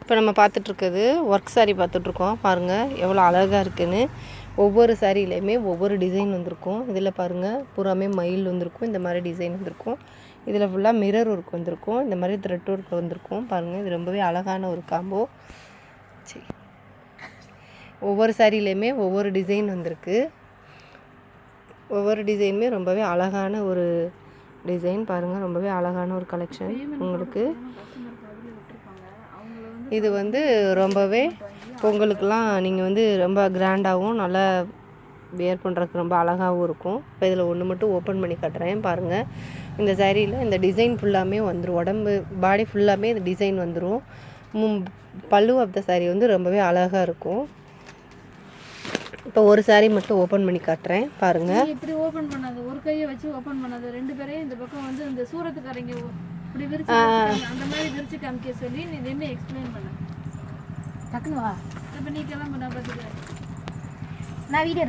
இப்போ நம்ம பார்த்துட்ருக்குது ஒர்க் சாரீ பார்த்துட்ருக்கோம். பாருங்கள் எவ்வளோ அழகாக இருக்குதுன்னு. ஒவ்வொரு சாரிலையுமே ஒவ்வொரு டிசைன் வந்திருக்கும். இதில் பாருங்கள் பூராமே மயில் வந்திருக்கும், இந்த மாதிரி டிசைன் வந்திருக்கும். இதில் ஃபுல்லாக மிரர் ஒர்க் வந்திருக்கும், இந்த மாதிரி த்ரெட் ஒர்க் வந்திருக்கும். பாருங்கள் இது ரொம்பவே அழகான ஒரு காம்போ. சரி, ஒவ்வொரு சாரிலையுமே ஒவ்வொரு டிசைன் வந்திருக்கு. ஒவ்வொரு டிசைனுமே ரொம்பவே அழகான ஒரு டிசைன். பாருங்கள் ரொம்பவே அழகான ஒரு கலெக்ஷன் உங்களுக்கு. இது வந்து ரொம்பவே பொங்கலுக்கெலாம் நீங்கள் வந்து ரொம்ப கிராண்டாகவும் நல்லா வியர் பண்ணுறதுக்கு ரொம்ப அழகாகவும் இருக்கும். இப்போ இதில் ஒன்று மட்டும் ஓப்பன் பண்ணி காட்டுறேன் பாருங்கள். இந்த சாரியில் இந்த டிசைன் ஃபுல்லாமே வந்துடும், உடம்பு பாடி ஃபுல்லாமே இந்த டிசைன் வந்துடும். பல்லு ஆஃப் த சாரீ வந்து ரொம்பவே அழகாக இருக்கும். இப்போ ஒரு சாரீ மட்டும் ஓப்பன் பண்ணி காட்டுறேன் பாருங்கள். இப்படி ஓப்பன் பண்ணாது, ஒரு கையை வச்சு ஓப்பன் பண்ணாது, ரெண்டு பேரையும் இந்த பக்கம் வந்து இந்த சூரத்துக்காரங்க இப்படி விரிச்சு அந்த மாதிரி விரிச்சு காமிக்க சொல்லி நீ என்ன எக்ஸ்பிளைன் பண்ண டக்குனு வா. இப்போ நீ கிளம்பு, நான் பார்த்துக்கிறேன். நான் வீடியோ